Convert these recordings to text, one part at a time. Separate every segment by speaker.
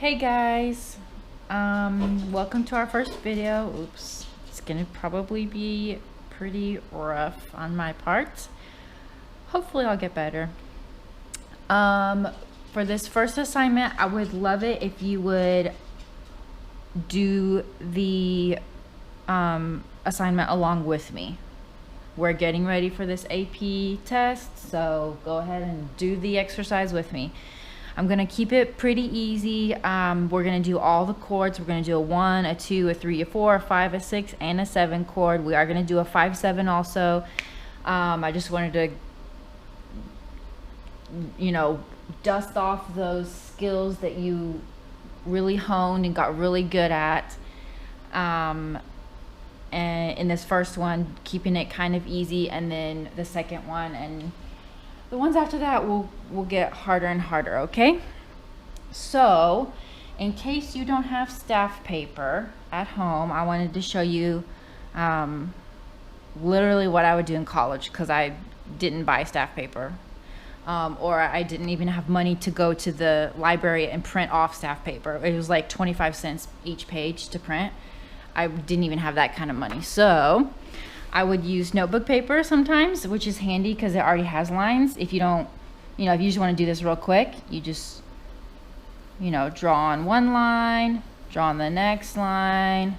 Speaker 1: Hey guys, welcome to our first video. Oops, it's gonna probably be pretty rough on my part. Hopefully I'll get better. For this first assignment, I would love it if you would do the assignment along with me. We're getting ready for this AP test, so go ahead and do the exercise with me. I'm gonna keep it pretty easy. We're gonna do all the chords. We're gonna do a 1, a 2, a 3, a 4, a 5, a 6, and a 7 chord. We are gonna do a 5-7 also. I just wanted to, dust off those skills that you really honed and got really good at. And in this first one, keeping it kind of easy, and then the second one and the ones after that will get harder and harder, okay? So, in case you don't have staff paper at home, I wanted to show you literally what I would do in college, because I didn't buy staff paper. Or I didn't even have money to go to the library and print off staff paper. It was like 25 cents each page to print. I didn't even have that kind of money. So I would use notebook paper sometimes, which is handy because it already has lines. If you don't, if you just want to do this real quick, you just, draw on one line, draw on the next line,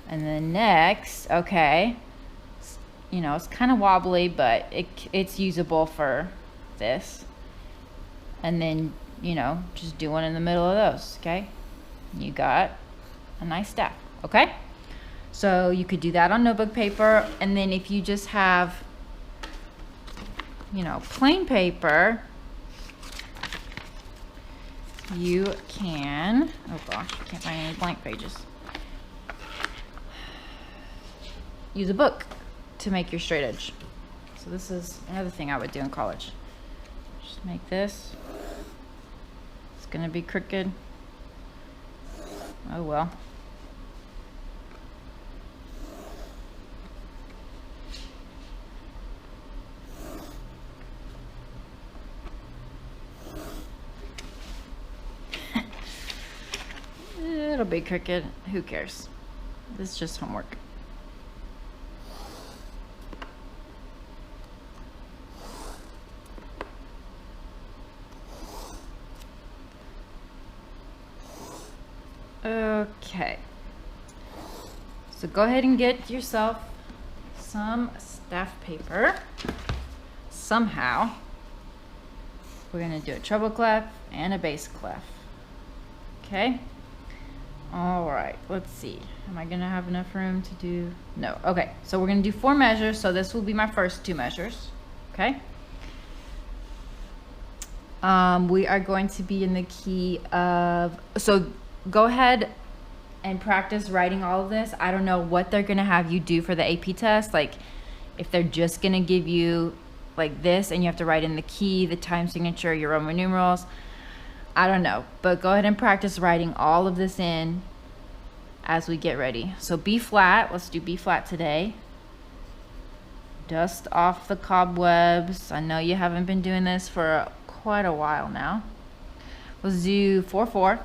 Speaker 1: and then next, okay. It's kind of wobbly, but it's usable for this. And then, just do one in the middle of those, okay? You got a nice stack, okay? So you could do that on notebook paper, and then if you just have, plain paper, you can, oh gosh, I can't find any blank pages. Use a book to make your straight edge. So this is another thing I would do in college. Just make this. It's gonna be crooked. Oh well. It'll be crooked. Who cares? This is just homework. Okay. So go ahead and get yourself some staff paper. Somehow. We're going to do a treble clef and a bass clef. Okay. All right, let's see. Am I gonna have enough room to do? No. Okay, so we're gonna do 4 measures. So this will be my first 2 measures. Okay. We are going to be in the key of, so go ahead and practice writing all of this. I don't know what they're gonna have you do for the AP test. Like if they're just gonna give you like this and you have to write in the key, the time signature, your Roman numerals. I don't know, but go ahead and practice writing all of this in as we get ready. So B flat, let's do B flat today. Dust off the cobwebs. I know you haven't been doing this for quite a while now. Let's do 4/4.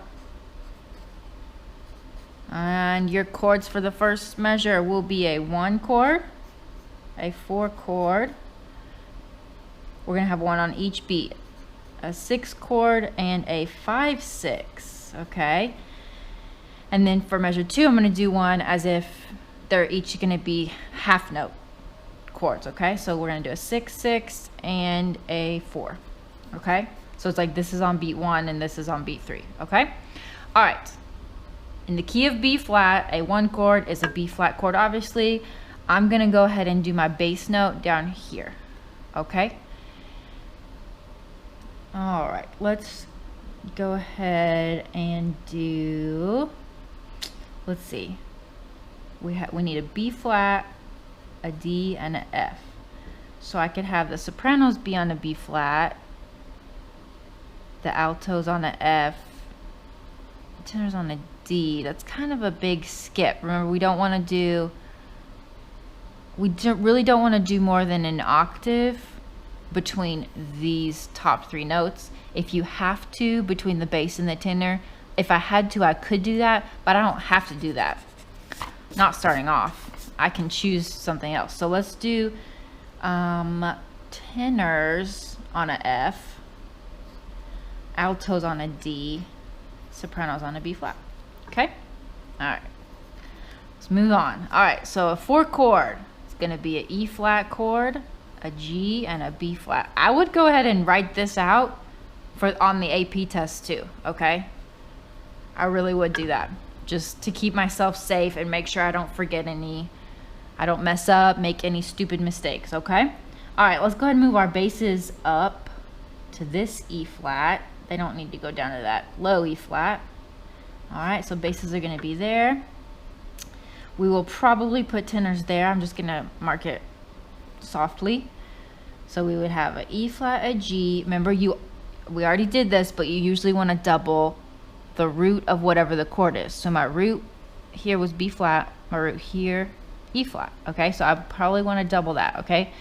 Speaker 1: And your chords for the first measure will be a 1 chord, a 4 chord. We're gonna have 1 on each beat. A 6 chord and a 5/6, okay? And then for measure 2, I'm gonna do one as if they're each gonna be half note chords, okay? So we're gonna do a 6/6 and a 4, okay? So it's like this is on beat 1 and this is on beat 3, okay? All right, in the key of B flat, a 1 chord is a B flat chord, obviously. I'm gonna go ahead and do my bass note down here, okay? All right, let's go ahead and do, let's see. We need a B flat, a D, and an F. So I could have the sopranos be on a B flat, the altos on an F, the tenors on a D. That's kind of a big skip. Remember, we don't want to do, really don't want to do more than an octave between these top 3 notes. If you have to, between the bass and the tenor, if I had to, I could do that, but I don't have to do that. Not starting off. I can choose something else. So let's do tenors on a F, altos on a D, sopranos on a B flat. Okay? All right. Let's move on. All right, so a 4 chord. It's going to be an E flat chord, a G, and a B flat. I would go ahead and write this out on the AP test too, okay? I really would do that, just to keep myself safe and make sure I don't forget any, I don't mess up, make any stupid mistakes, okay? All right, let's go ahead and move our basses up to this E flat. They don't need to go down to that low E flat. All right, so basses are gonna be there. We will probably put tenors there. I'm just gonna mark it softly. So we would have an E flat, a G. Remember, we already did this, but you usually want to double the root of whatever the chord is. So my root here was B flat, my root here, E flat. Okay, so I probably want to double that. Okay,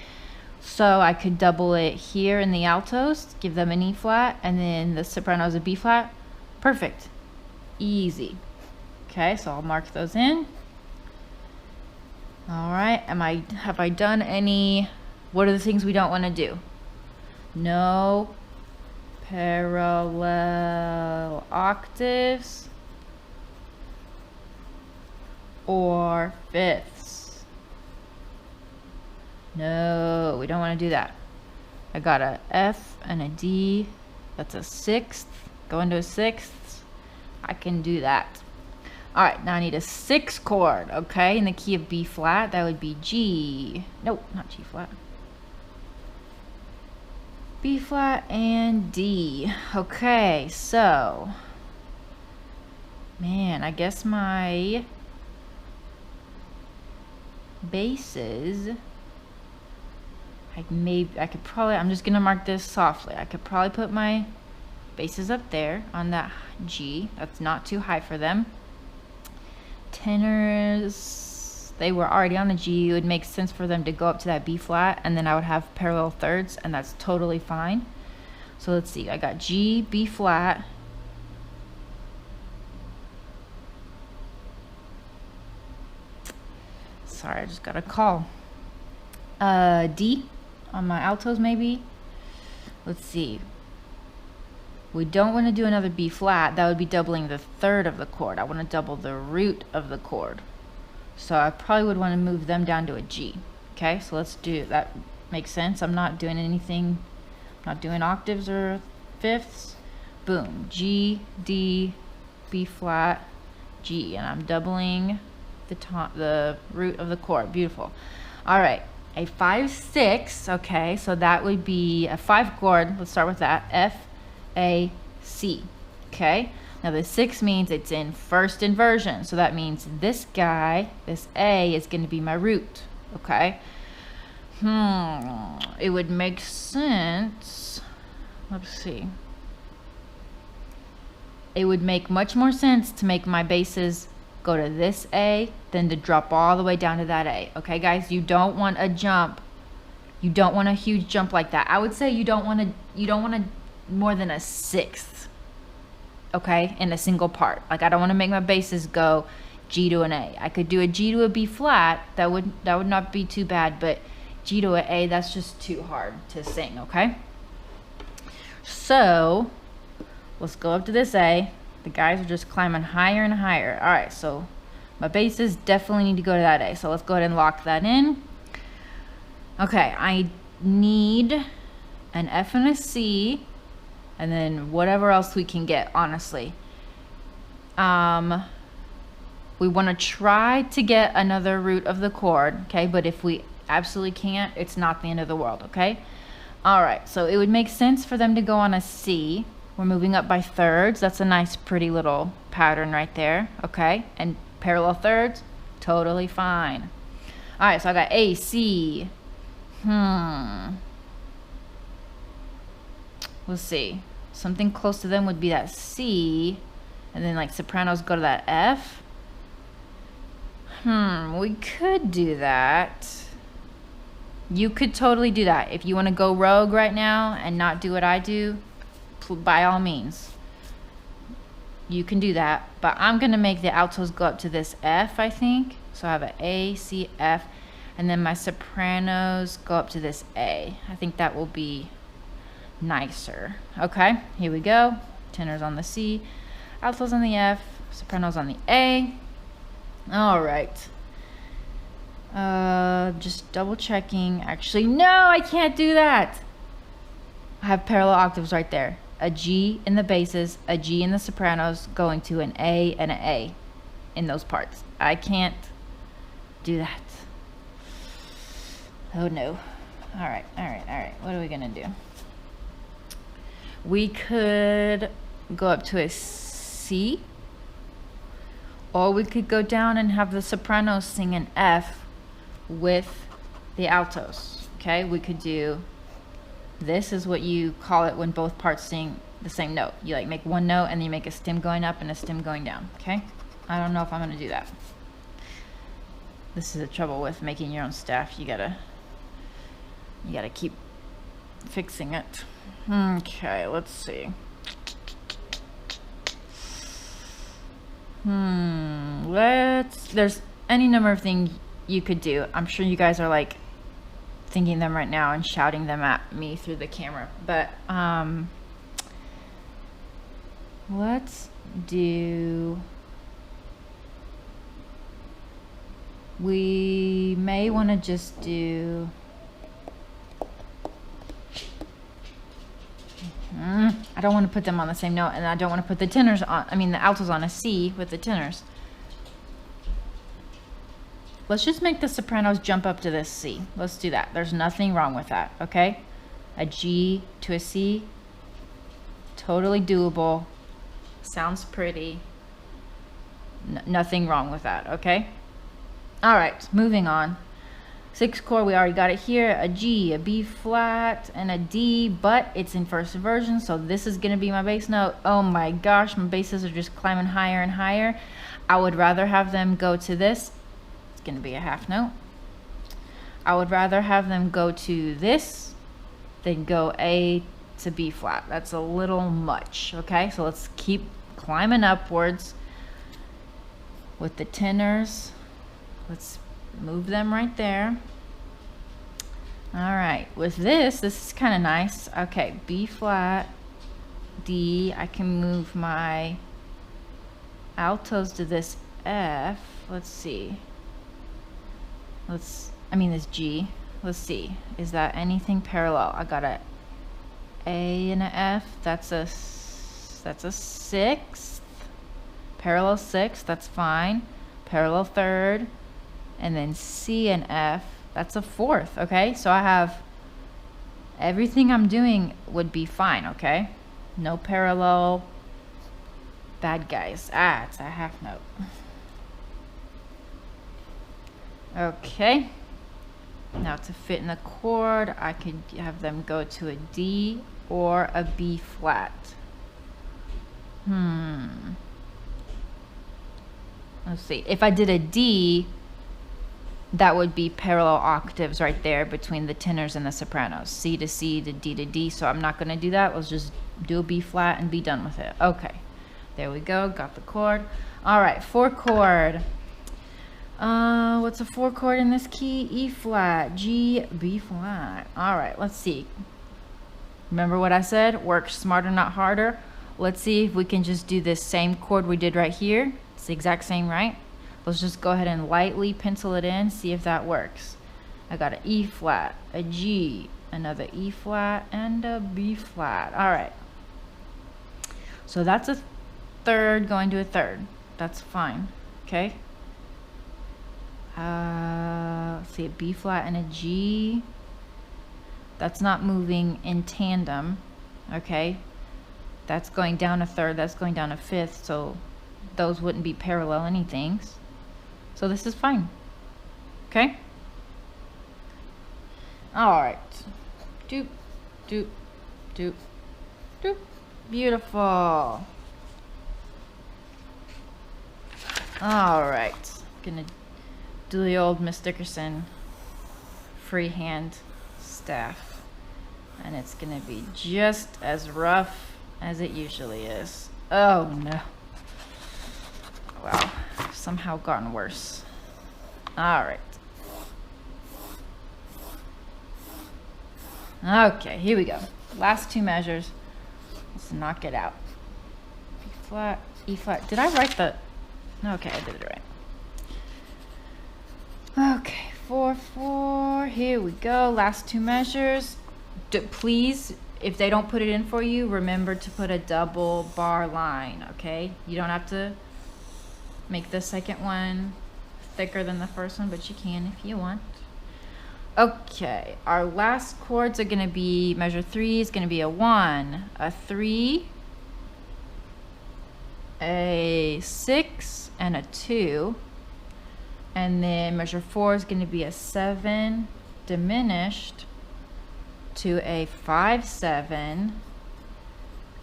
Speaker 1: so I could double it here in the altos, give them an E flat, and then the sopranos a B flat. Perfect, easy. Okay, so I'll mark those in. All right, have I done any? What are the things we don't want to do? No parallel octaves or fifths. No, we don't want to do that. I got a F and a D. That's a 6th. Go into a 6th. I can do that. All right, now I need a 6 chord, okay, in the key of B flat. That would be G. Nope, not G flat. B flat and D. Okay, so, man, I guess my basses, I'm just gonna mark this softly. I could probably put my basses up there on that G. That's not too high for them. Tenors, they were already on the G. It would make sense for them to go up to that B flat, and then I would have parallel thirds, and that's totally fine. So let's see, I got G, B flat, sorry, I just got a call. D on my altos maybe. Let's see. We don't want to do another B flat. That would be doubling the 3rd of the chord. I want to double the root of the chord. So I probably would want to move them down to a G. Okay, so let's do that. Makes sense. I'm not doing anything, I'm not doing octaves or fifths. Boom. G, D, B flat, G. And I'm doubling the root of the chord. Beautiful. All right, a 5/6. Okay, so that would be a 5 chord. Let's start with that. F, A, C. Okay, now the 6 means it's in first inversion, so that means this guy, this A, is going to be my root. Okay, it would make sense, let's see, it would make much more sense to make my basses go to this A than to drop all the way down to that A. Okay guys, you don't want a jump, you don't want a huge jump like that. I would say you don't want to more than a 6th, okay, in a single part. Like, I don't want to make my basses go G to an A. I could do a G to a B flat, that would not be too bad, but G to an A, that's just too hard to sing. Okay, so let's go up to this A. The guys are just climbing higher and higher. All right, so my basses definitely need to go to that A, so let's go ahead and lock that in. Okay, I need an F and a C, and then whatever else we can get, honestly. We want to try to get another root of the chord, okay? But if we absolutely can't, it's not the end of the world, okay? All right, so it would make sense for them to go on a C. We're moving up by thirds. That's a nice, pretty little pattern right there, okay? And parallel thirds, totally fine. All right, so I got A, C. Let's see. Something close to them would be that C, and then like sopranos go to that F. We could do that. You could totally do that. If you want to go rogue right now and not do what I do, by all means, you can do that. But I'm going to make the altos go up to this F, I think. So I have an A, C, F, and then my sopranos go up to this A. I think that will be nicer. Okay, here we go. Tenors on the C, altos on the F, sopranos on the A. All right. Just double checking. Actually, no, I can't do that. I have parallel octaves right there. A G in the basses, a G in the sopranos, going to an A and an A in those parts. I can't do that. Oh no. All right. What are we gonna do? We could go up to a C, or we could go down and have the sopranos sing an F with the altos. Okay, we could do, this is what you call it when both parts sing the same note. You like make one note and then you make a stem going up and a stem going down. Okay, I don't know if I'm gonna do that. This is the trouble with making your own staff. You gotta keep fixing it. Okay, let's see. There's any number of things you could do. I'm sure you guys are like thinking them right now and shouting them at me through the camera. But let's do, we may want to just do, I don't want to put them on the same note, and I don't want to put the tenors on, I mean the altos on a C with the tenors. Let's just make the sopranos jump up to this C. Let's do that. There's nothing wrong with that, okay? A G to a C, totally doable. Sounds pretty. Nothing wrong with that, okay? All right, moving on. 6th chord, we already got it here. A G, a B flat, and a D, but it's in first inversion, so this is gonna be my bass note. Oh my gosh, my basses are just climbing higher and higher. I would rather have them go to this. Going to be a half note. I would rather have them go to this than go A to B flat. That's a little much. Okay, so let's keep climbing upwards with the tenors. Let's move them right there. All right, with this is kind of nice. Okay, B flat, D. I can move my altos to this F. Let's see. This G. Let's see. Is that anything parallel? I got a A and a F. That's a 6th. Parallel 6th. That's fine. Parallel 3rd. And then C and F. That's a 4th. Okay. So I have everything I'm doing would be fine. Okay. No parallel bad guys. It's a half note. Okay, now to fit in the chord, I could have them go to a D or a B flat. Let's see, if I did a D, that would be parallel octaves right there between the tenors and the sopranos. C to C to D to D, so I'm not gonna do that. Let's just do a B flat and be done with it. Okay, there we go, got the chord. All right, 4 chord. What's a 4 chord in this key? E flat, G, B flat. All right, let's see. Remember what I said? Work smarter, not harder. Let's see if we can just do this same chord we did right here. It's the exact same, right? Let's just go ahead and lightly pencil it in, see if that works. I got an E flat, a G, another E flat, and a B flat. All right. So that's a 3rd going to a 3rd. That's fine, okay? Let's see, a B flat and a G. That's not moving in tandem, okay? That's going down a 3rd, that's going down a 5th, so those wouldn't be parallel anythings. So this is fine, okay? All right, doop, doop, doop, doop. Beautiful. All right, gonna do the old Miss Dickerson freehand staff. And it's gonna be just as rough as it usually is. Oh no. Wow, somehow gotten worse. All right. Okay, here we go. Last two measures. Let's knock it out. B flat, E flat. Did I write the? Okay, I did it right. Okay, 4, 4. Here we go. Last two measures. Please, if they don't put it in for you, remember to put a double bar line, okay? You don't have to make the second one thicker than the first one, but you can if you want. Okay, our last chords are gonna be, measure 3 is gonna be a 1, a 3, a 6, and a 2. And then measure 4 is gonna be a 7 diminished to a 5, 7,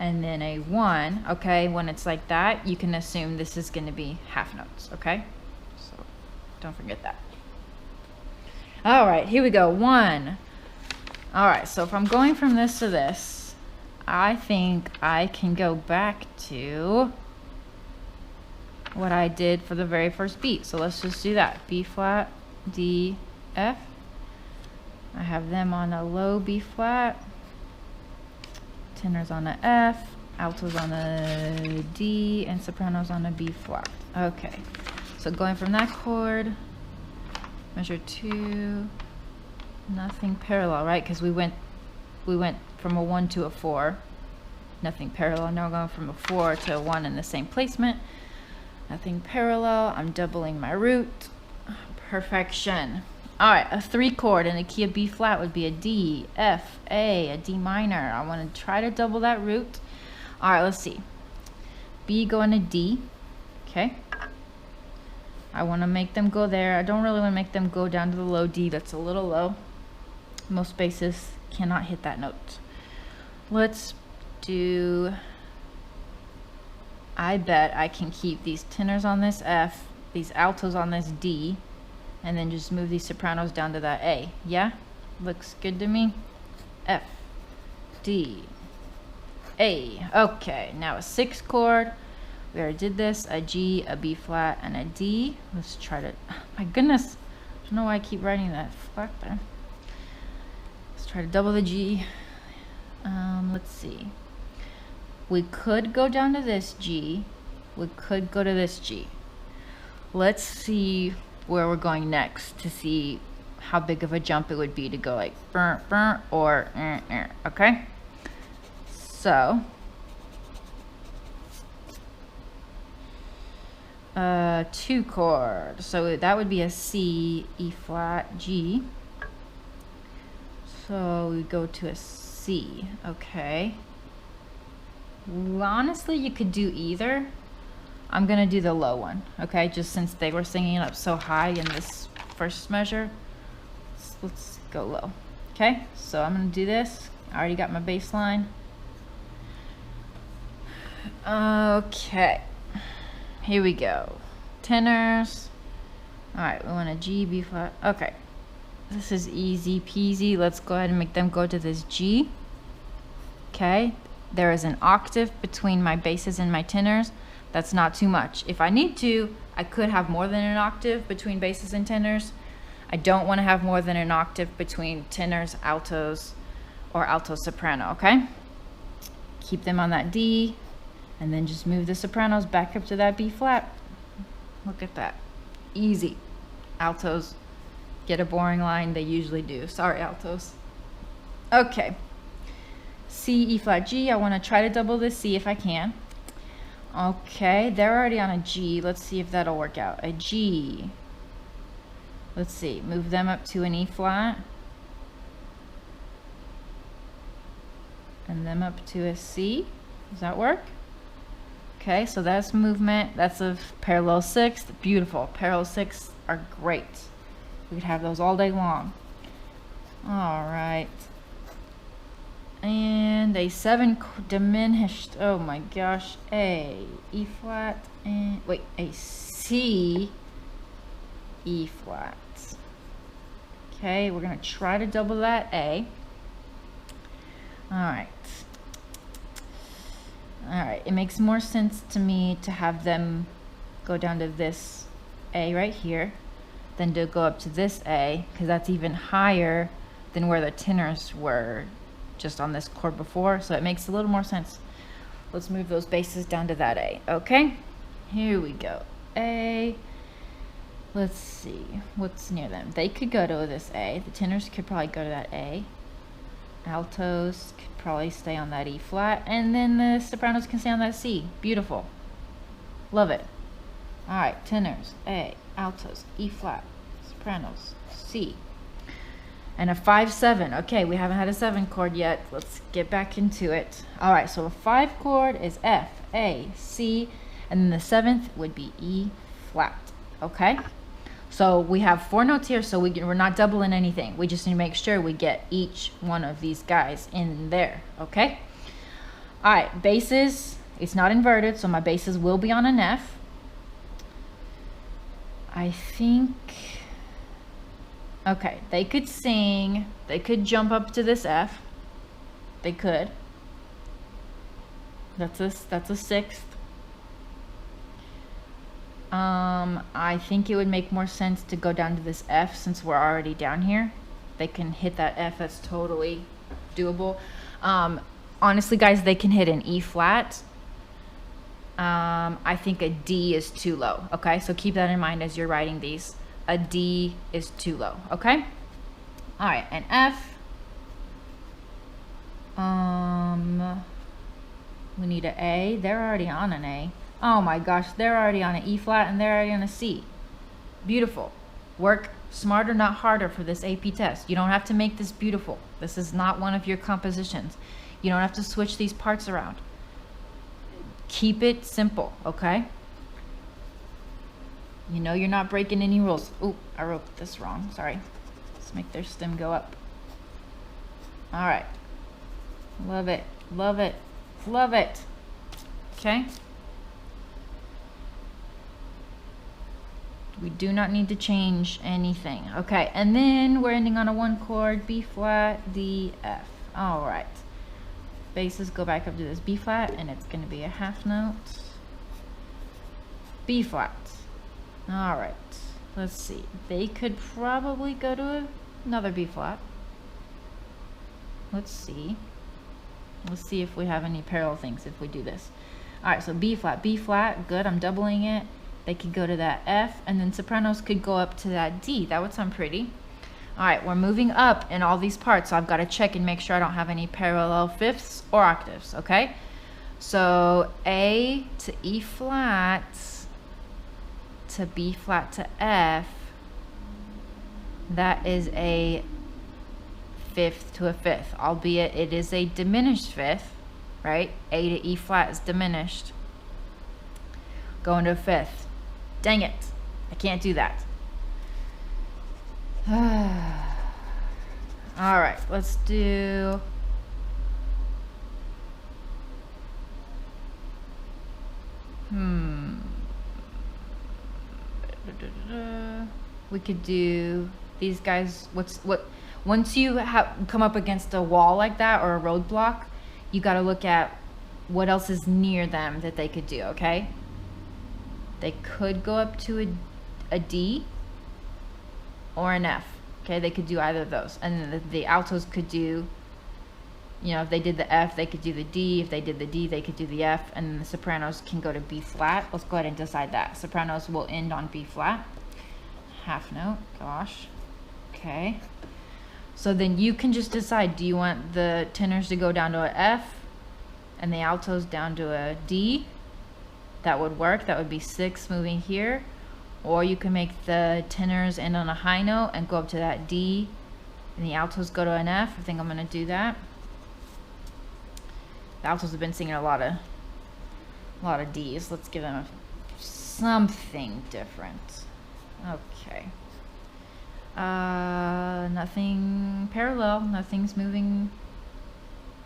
Speaker 1: and then a 1. Okay, when it's like that, you can assume this is gonna be half notes, okay? So don't forget that. All right, here we go, 1. All right, so if I'm going from this to this, I think I can go back to what I did for the very first beat. So let's just do that. B flat, D, F. I have them on a low B flat, tenors on a F, altos on a D, and sopranos on a B flat. Okay, so going from that chord, measure 2, nothing parallel, right? Because we went from a 1 to a 4, nothing parallel. Now we're going from a 4 to a 1 in the same placement, nothing parallel. I'm doubling my root, perfection. All right, a 3 chord in the key of B flat would be a D, F, a D minor. I want to try to double that root. All right, let's see. B going to D, okay. I want to make them go there. I don't really want to make them go down to the low D. That's a little low. Most basses cannot hit that note. Let's do, I bet I can keep these tenors on this F, these altos on this D, and then just move these sopranos down to that A. Yeah? Looks good to me. F, D, A. Okay, now a 6 chord. We already did this. A G, a B flat, and a D. Let's try to, my goodness. I don't know why I keep writing that flat there. Let's try to double the G. Let's see. We could go down to this G. We could go to this G. Let's see where we're going next to see how big of a jump it would be to go like burr, burr, or okay? So, 2 chord. So that would be a C, E flat, G. So we go to a C, okay. Honestly, you could do either. I'm gonna do the low one, okay? Just since they were singing it up so high in this first measure, let's go low. Okay, so I'm gonna do this. I already got my bass line. Okay, here we go. Tenors. All right, we want a G, B flat. Okay, this is easy peasy. Let's go ahead and make them go to this G. Okay, there is an octave between my basses and my tenors. That's not too much. If I need to, I could have more than an octave between basses and tenors. I don't want to have more than an octave between tenors, altos, or alto soprano, okay? Keep them on that D, and then just move the sopranos back up to that B flat. Look at that. Easy. Altos get a boring line. They usually do. Sorry, altos. Okay. C, E flat, G. I want to try to double this C if I can. Okay, they're already on a G. Let's see if that'll work out. A G. Let's see. Move them up to an E flat. And them up to a C. Does that work? Okay, so that's movement. That's a parallel 6. Beautiful. Parallel 6 are great. We could have those all day long. All right. And a 7 diminished, oh my gosh, A, E flat, and wait, a C, E flat. Okay, we're gonna try to double that A. All right. All right, it makes more sense to me to have them go down to this A right here than to go up to this A, because that's even higher than where the tenors were just on this chord before, so it makes a little more sense. Let's move those bases down to that A. Okay, here we go. A. Let's see what's near them. They could go to this A. The tenors could probably go to that A. Altos could probably stay on that E flat, and then the sopranos can stay on that C. Beautiful. Love it. All right, tenors, A, altos, E flat, sopranos, C. And a 5/7. Okay, we haven't had a 7 chord yet. Let's get back into it. All right, so a 5 chord is F, A, C, and then the 7th would be E flat. Okay, so we have 4 notes here, so we're not doubling anything. We just need to make sure we get each one of these guys in there. Okay. All right, basses. It's not inverted, so my basses will be on an F. I think, okay, they could sing, they could jump up to this F. They could. That's a 6th. I think it would make more sense to go down to this F since we're already down here. They can hit that F, that's totally doable. Honestly, guys, they can hit an E flat. I think a D is too low. Okay, so keep that in mind as you're writing these. A D is too low. Okay. All right, an F. We need an A. They're already on an A. Oh my gosh, they're already on an E flat and they're already on a C. Beautiful. Work smarter, not harder for this AP test. You don't have to make this beautiful. This is not one of your compositions. You don't have to switch these parts around. Keep it simple, okay? You know you're not breaking any rules. Ooh, I wrote this wrong. Sorry. Let's make their stem go up. All right. Love it. Love it. Love it. Okay. We do not need to change anything. Okay, and then we're ending on a 1 chord, B flat, D, F. All right. Basses go back up to this B flat, and it's going to be a half note. B flat. All right. Let's see. They could probably go to another B flat. Let's see. Let's see if we have any parallel things if we do this. All right, so B flat, good. I'm doubling it. They could go to that F, and then sopranos could go up to that D. That would sound pretty. All right, we're moving up in all these parts, so I've got to check and make sure I don't have any parallel fifths or octaves, okay? So A to E flat to B flat to F, that is a 5th to a 5th, albeit it is a diminished 5th, right? A to E flat is diminished. Going to a 5th. Dang it, I can't do that. All right, let's do we could do these guys. Once you have come up against a wall like that or a roadblock, you got to look at what else is near them that they could do. Okay, they could go up to a D or an F. Okay, they could do either of those, and then the altos could do, you know, if they did the F, they could do the D. If they did the D, they could do the F, and then the sopranos can go to B flat. Let's go ahead and decide that. Sopranos will end on B flat. Half note, gosh. Okay. So then you can just decide, do you want the tenors to go down to a F and the altos down to a D? That would work. That would be 6 moving here. Or you can make the tenors end on a high note and go up to that D, and the altos go to an F. I think I'm gonna do that. The altos have been singing a lot of D's. Let's give them something different. Okay. Nothing parallel. Nothing's moving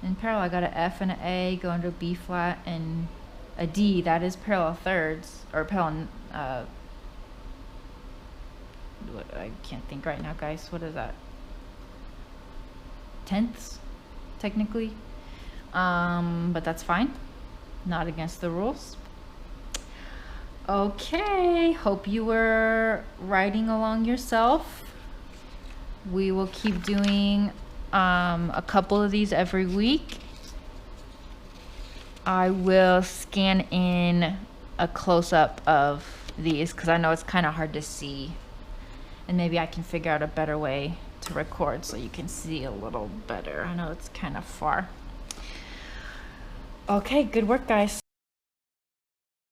Speaker 1: in parallel. I got an F and an A going to a B flat and a D. That is parallel thirds or parallel. I can't think right now, guys. What is that? tenths, technically. But that's fine. Not against the rules. Okay, hope you were writing along yourself. We will keep doing a couple of these every week. I will scan in a close-up of these because I know it's kind of hard to see, and maybe I can figure out a better way to record so you can see a little better. I know it's kind of far. Okay, good work, guys.